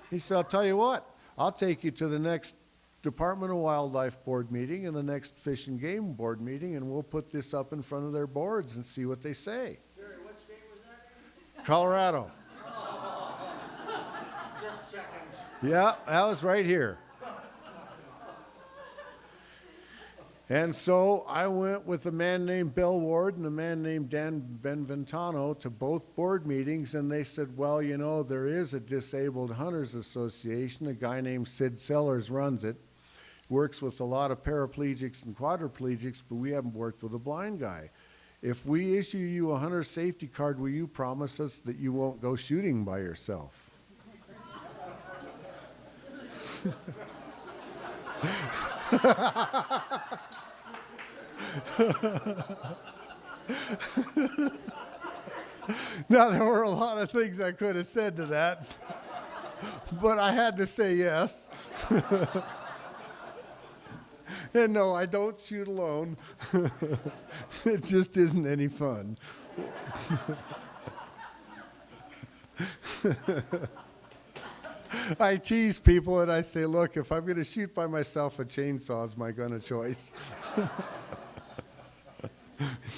He said, I'll tell you what, I'll take you to the next Department of Wildlife board meeting and the next Fish and Game board meeting, and we'll put this up in front of their boards and see what they say. Gerry, what state was that in? Colorado. Just checking. Yeah, that was right here. And so I went with a man named Bill Ward and a man named Dan Benventano to both board meetings, and they said, well, there is a Disabled Hunters Association. A guy named Sid Sellers runs it. Works with a lot of paraplegics and quadriplegics, but we haven't worked with a blind guy. If we issue you a hunter safety card, will you promise us that you won't go shooting by yourself? Now, there were a lot of things I could have said to that, but I had to say yes. And no, I don't shoot alone. It just isn't any fun. I tease people and I say, look, if I'm going to shoot by myself, a chainsaw is my gun of choice.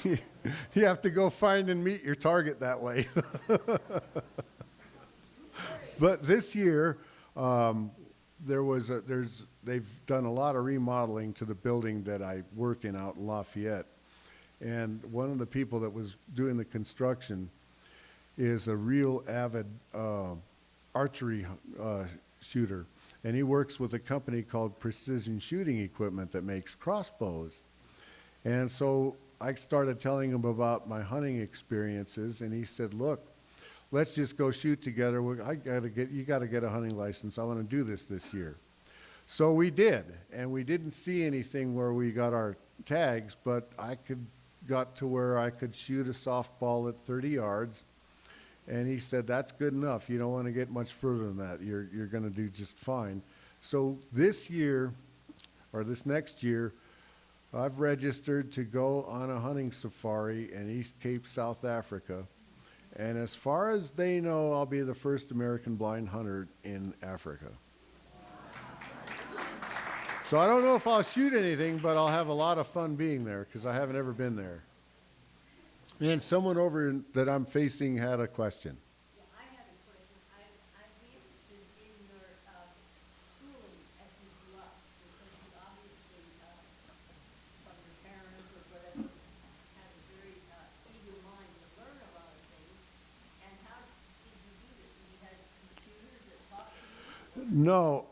You have to go find and meet your target that way. But this year, they've done a lot of remodeling to the building that I work in out in Lafayette. And one of the people that was doing the construction is a real avid archery shooter. And he works with a company called Precision Shooting Equipment that makes crossbows. And so I started telling him about my hunting experiences, and he said, look, let's just go shoot together. You got to get a hunting license. I want to do this year. So we did, and we didn't see anything where we got our tags, but got to where I could shoot a softball at 30 yards. And he said, that's good enough. You don't want to get much further than that. You're going to do just fine. So this next year, I've registered to go on a hunting safari in East Cape, South Africa. And as far as they know, I'll be the first American blind hunter in Africa. So I don't know if I'll shoot anything, but I'll have a lot of fun being there because I haven't ever been there. And someone over that I'm facing had a question. Yeah, I have a question. I'd be interested in your schooling as you grew up, because you obviously, from your parents or whatever, had a very eager mind to learn a lot of things. And how did you do this? You had computers that taught you? No,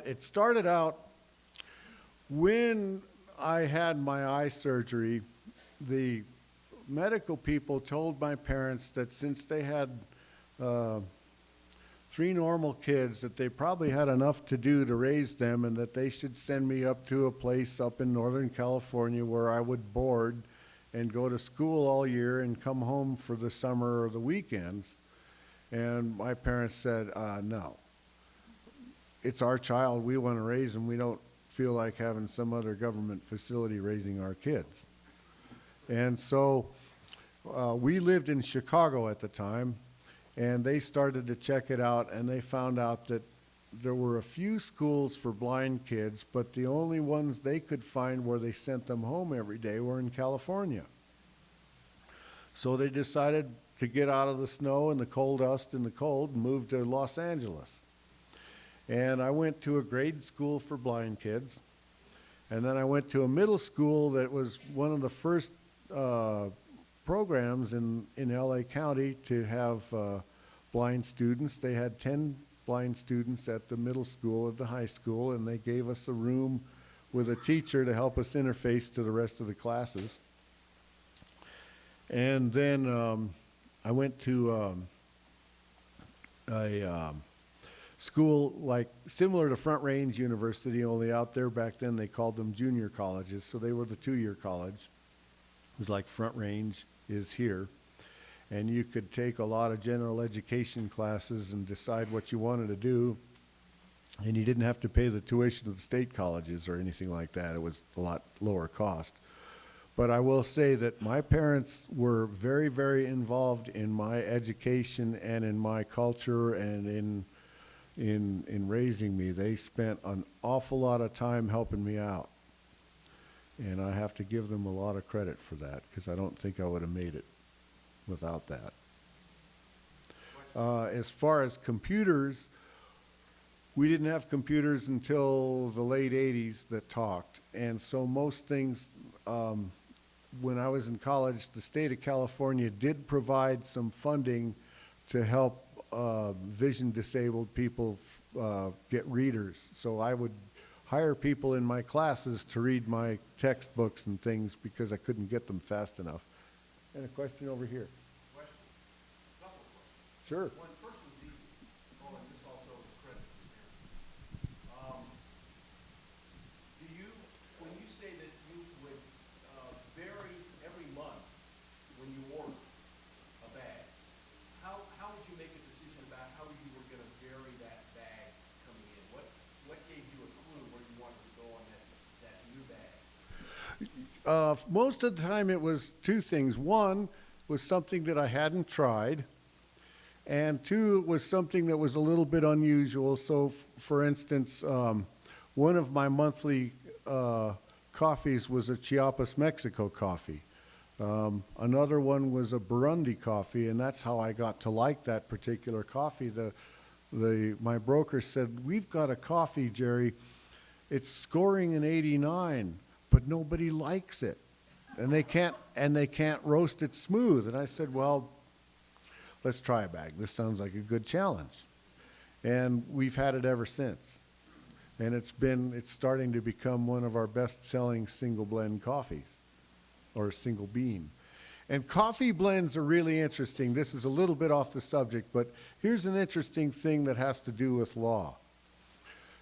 it started out, When I had my eye surgery, the medical people told my parents that since they had uh, 3 normal kids, that they probably had enough to do to raise them, and that they should send me up to a place up in Northern California where I would board and go to school all year and come home for the summer or the weekends. And my parents said, no, it's our child. We want to raise them. We don't feel like having some other government facility raising our kids. And so we lived in Chicago at the time, and they started to check it out, and they found out that there were a few schools for blind kids, but the only ones they could find where they sent them home every day were in California. So they decided to get out of the snow and the coal dust and the cold and move to Los Angeles. And I went to a grade school for blind kids, and then I went to a middle school that was one of the first programs in LA County to have blind students. They had 10 blind students at the middle school, at the high school, and they gave us a room with a teacher to help us interface to the rest of the classes. And then I went to a school like similar to Front Range University, only out there back then they called them junior colleges, so they were the 2-year college. It was like Front Range is here. And you could take a lot of general education classes and decide what you wanted to do. And you didn't have to pay the tuition of the state colleges or anything like that. It was a lot lower cost. But I will say that my parents were very, very involved in my education and in my culture and in raising me. They spent an awful lot of time helping me out. And I have to give them a lot of credit for that, because I don't think I would have made it without that. As far as computers, we didn't have computers until the late 80s that talked. And so most things, when I was in college, the state of California did provide some funding to help vision disabled people get readers. So I would hire people in my classes to read my textbooks and things because I couldn't get them fast enough. And a question over here. Question. Couple of questions. Sure. One, first one's easy. Oh, and this also is credit to the parents. Do you, when you say that you would vary every month when you order a bag, how would you make a decision about how you were going to vary that bag coming in? What gave you a clue where you wanted to go on that new bag? Most of the time it was 2 things. One was something that I hadn't tried, and 2, it was something that was a little bit unusual. So, for instance, one of my monthly coffees was a Chiapas, Mexico coffee. Another one was a Burundi coffee, and that's how I got to like that particular coffee. My broker said, "We've got a coffee, Gerry. It's scoring an 89, but nobody likes it, and they can't roast it smooth." And I said, "Well, let's try a bag. This sounds like a good challenge." And we've had it ever since. And it's starting to become one of our best-selling single blend coffees, or single bean. And coffee blends are really interesting. This is a little bit off the subject, but here's an interesting thing that has to do with law.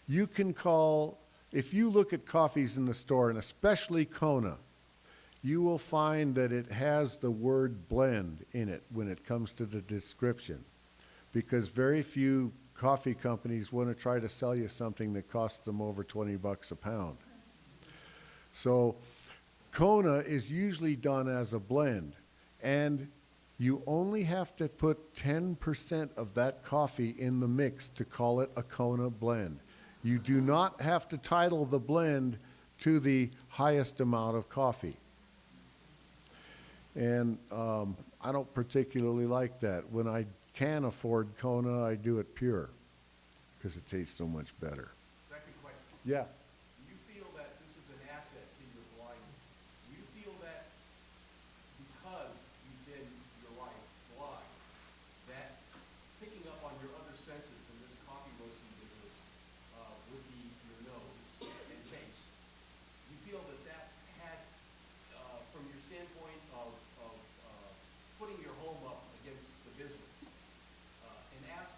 You can call, if you look at coffees in the store, and especially Kona, you will find that it has the word blend in it when it comes to the description, because very few coffee companies want to try to sell you something that costs them over 20 bucks a pound. So Kona is usually done as a blend, and you only have to put 10% of that coffee in the mix to call it a Kona blend. You do not have to title the blend to the highest amount of coffee. And I don't particularly like that. When I can afford Kona, I do it pure because it tastes so much better. Second question. Yeah. Do you feel that this is an asset to your blindness? Do you feel that because you've been your life blind, that picking up on your other senses in this coffee roasting business would be your nose and taste?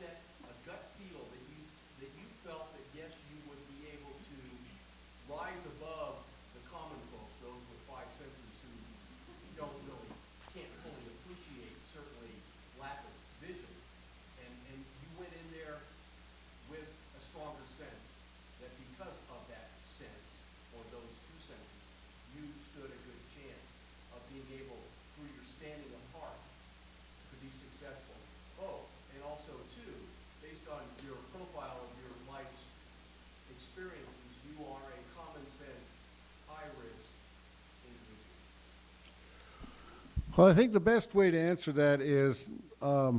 set, a gut feel that you felt that yes, you would be able to rise above the common folks, those with five senses who can't fully appreciate certainly lack of vision, and you went in there with a stronger sense that because of that sense, or those two senses, you stood a good chance of being able, through your standing apart, to be successful. Oh, and also too, based on your profile of your life's experiences, you are a common sense, high risk individual. Well, I think the best way to answer that is I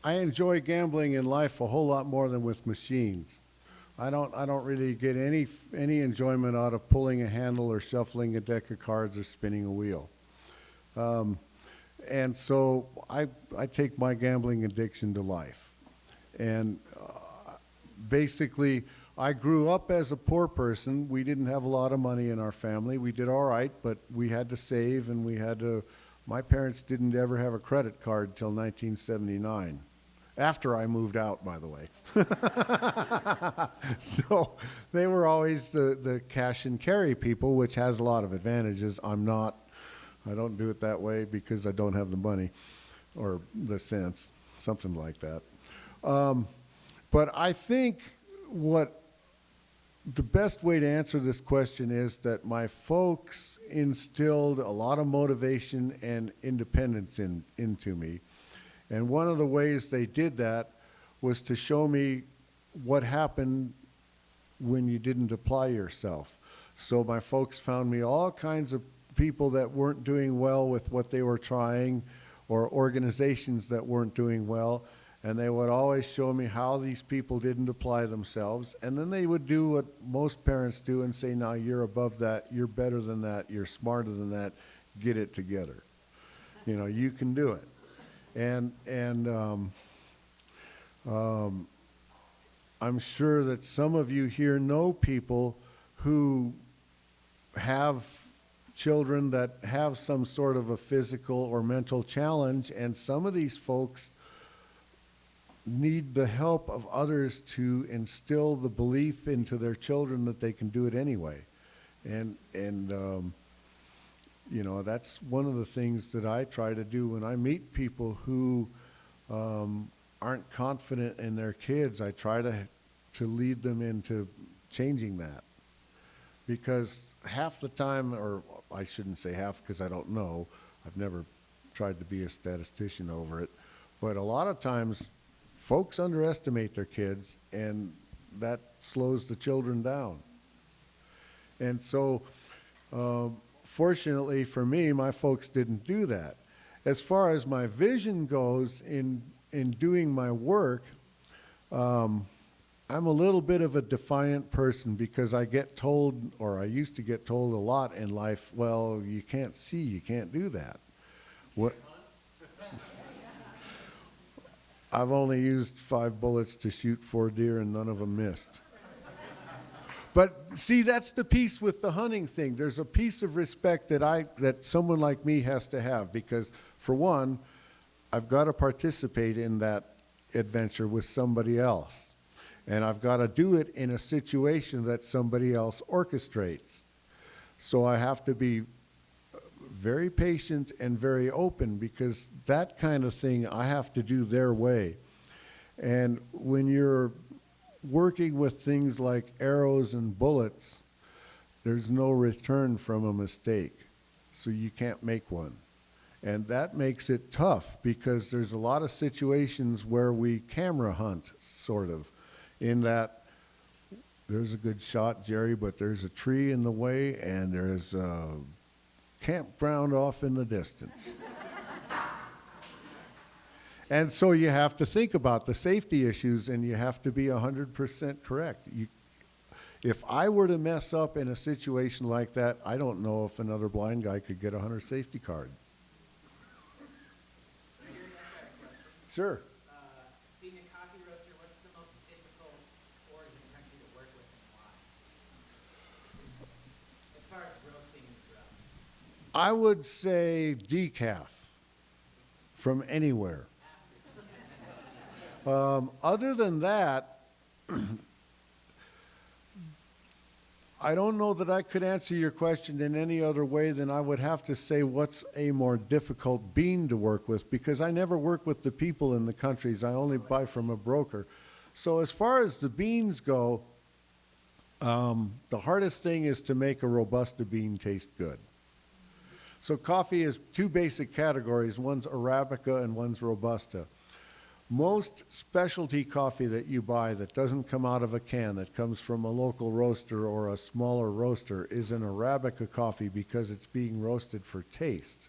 enjoy gambling in life a whole lot more than with machines. I don't really get any enjoyment out of pulling a handle or shuffling a deck of cards or spinning a wheel. And so I take my gambling addiction to life. And basically, I grew up as a poor person. We didn't have a lot of money in our family. We did all right, but we had to save, and my parents didn't ever have a credit card till 1979. After I moved out, by the way. So they were always the cash and carry people, which has a lot of advantages. I don't do it that way because I don't have the money or the sense, something like that. But I think the best way to answer this question is that my folks instilled a lot of motivation and independence into me. And one of the ways they did that was to show me what happened when you didn't apply yourself. So my folks found me all kinds of people that weren't doing well with what they were trying, or organizations that weren't doing well, and they would always show me how these people didn't apply themselves. And then they would do what most parents do and say, now you're above that, you're better than that, you're smarter than that, get it together. You can do it. And I'm sure that some of you here know people who have children that have some sort of a physical or mental challenge, and some of these folks need the help of others to instill the belief into their children that they can do it anyway. And that's one of the things that I try to do when I meet people who aren't confident in their kids. I try to lead them into changing that. Because half the time, or I shouldn't say half because I don't know, I've never tried to be a statistician over it, but a lot of times folks underestimate their kids, and that slows the children down. And so, fortunately for me, my folks didn't do that. As far as my vision goes in doing my work, I'm a little bit of a defiant person because I get told, or I used to get told a lot in life, well, you can't see, you can't do that. What? I've only used 5 bullets to shoot 4 deer and none of them missed. But see, that's the piece with the hunting thing. There's a piece of respect that someone like me has to have, because for one, I've got to participate in that adventure with somebody else. And I've got to do it in a situation that somebody else orchestrates. So I have to be very patient and very open, because that kind of thing I have to do their way. And when you're working with things like arrows and bullets, there's no return from a mistake. So you can't make one. And that makes it tough, because there's a lot of situations where we camera hunt, sort of, in that there's a good shot, Jerry, but there's a tree in the way and there's a campground off in the distance. And so you have to think about the safety issues, and you have to be 100% correct. If I were to mess up in a situation like that, I don't know if another blind guy could get a hunter safety card. Sure. Being a coffee roaster, what's the most difficult origin country to work with and why? As far as roasting and stuff. I would say decaf from anywhere. Other than that, I don't know that I could answer your question in any other way than I would have to say what's a more difficult bean to work with, because I never work with the people in the countries. I only buy from a broker. So as far as the beans go, the hardest thing is to make a Robusta bean taste good. So coffee is two basic categories. One's Arabica and one's Robusta. Most specialty coffee that you buy that doesn't come out of a can, that comes from a local roaster or a smaller roaster, is an Arabica coffee because it's being roasted for taste.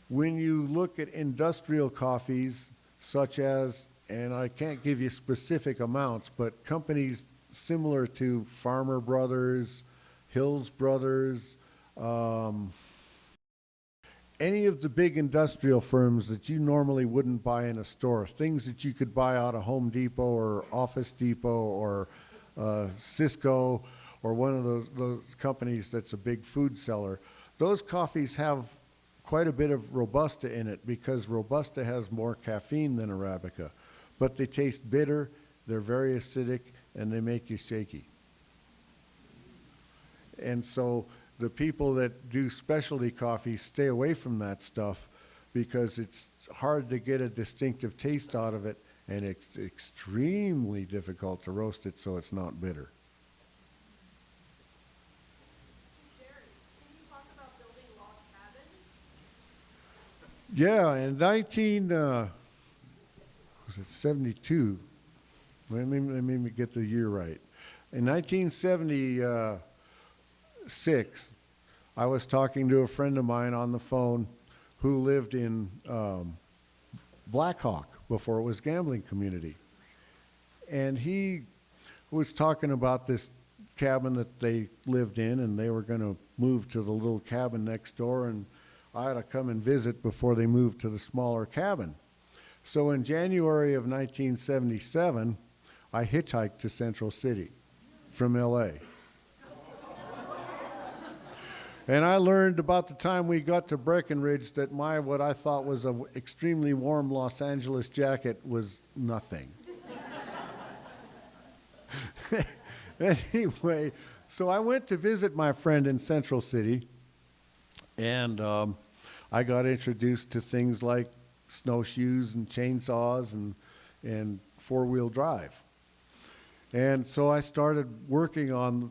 When you look at industrial coffees, such as, and I can't give you specific amounts, but companies similar to Farmer Brothers, Hills Brothers, any of the big industrial firms that you normally wouldn't buy in a store, things that you could buy out of Home Depot or Office Depot or Cisco or one of those companies that's a big food seller, those coffees have quite a bit of Robusta in it because Robusta has more caffeine than Arabica. But they taste bitter, they're very acidic, and they make you shaky. And so the people that do specialty coffee stay away from that stuff because it's hard to get a distinctive taste out of it, and it's extremely difficult to roast it so it's not bitter. Gerry, can you talk about building log cabins? Yeah, in 1972, let me get the year right. In 1976, I was talking to a friend of mine on the phone who lived in Black Hawk before it was a gambling community. And he was talking about this cabin that they lived in, and they were going to move to the little cabin next door, and I had to come and visit before they moved to the smaller cabin. So in January of 1977, I hitchhiked to Central City from LA. And I learned about the time we got to Breckenridge that my, what I thought was an extremely warm Los Angeles jacket was nothing. Anyway, so I went to visit my friend in Central City, and I got introduced to things like snowshoes and chainsaws and four-wheel drive. And so I started working on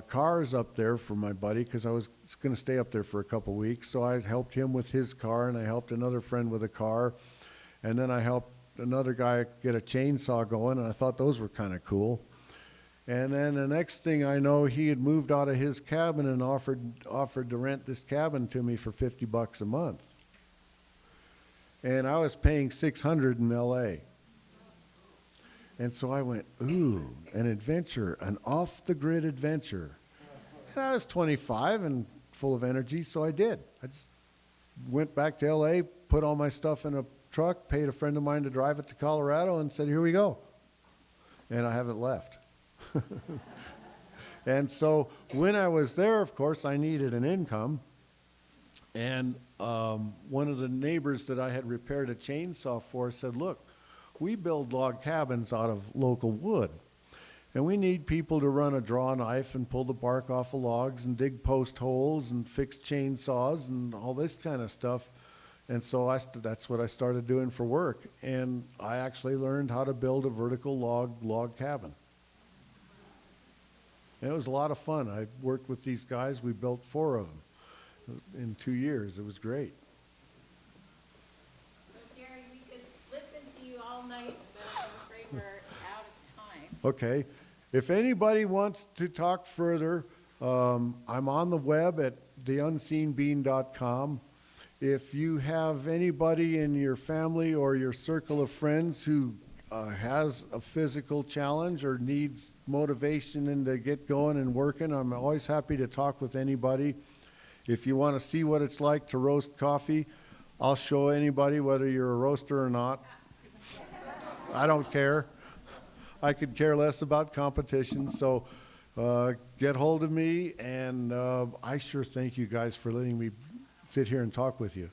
cars up there for my buddy because I was going to stay up there for a couple weeks. So I helped him with his car, and I helped another friend with a car, and then I helped another guy get a chainsaw going, and I thought those were kind of cool. And then the next thing I know, he had moved out of his cabin and offered to rent this cabin to me for $50 a month. And I was paying $600 in LA. And so I went, ooh, an adventure, an off-the-grid adventure. And I was 25 and full of energy, so I did. I just went back to LA, put all my stuff in a truck, paid a friend of mine to drive it to Colorado, and said, here we go. And I haven't left. And so when I was there, of course, I needed an income. And one of the neighbors that I had repaired a chainsaw for said, look, we build log cabins out of local wood. And we need people to run a draw knife and pull the bark off of logs and dig post holes and fix chainsaws and all this kind of stuff. And so that's what I started doing for work. And I actually learned how to build a vertical log cabin. And it was a lot of fun. I worked with these guys. We built 4 of them in 2 years. It was great. So, Gerry, we could listen to you all night, but I'm afraid we're out of time. Okay. If anybody wants to talk further, I'm on the web at theunseenbean.com. If you have anybody in your family or your circle of friends who has a physical challenge or needs motivation and to get going and working, I'm always happy to talk with anybody. If you want to see what it's like to roast coffee, I'll show anybody whether you're a roaster or not. I don't care. I could care less about competition. So get hold of me, and I sure thank you guys for letting me sit here and talk with you.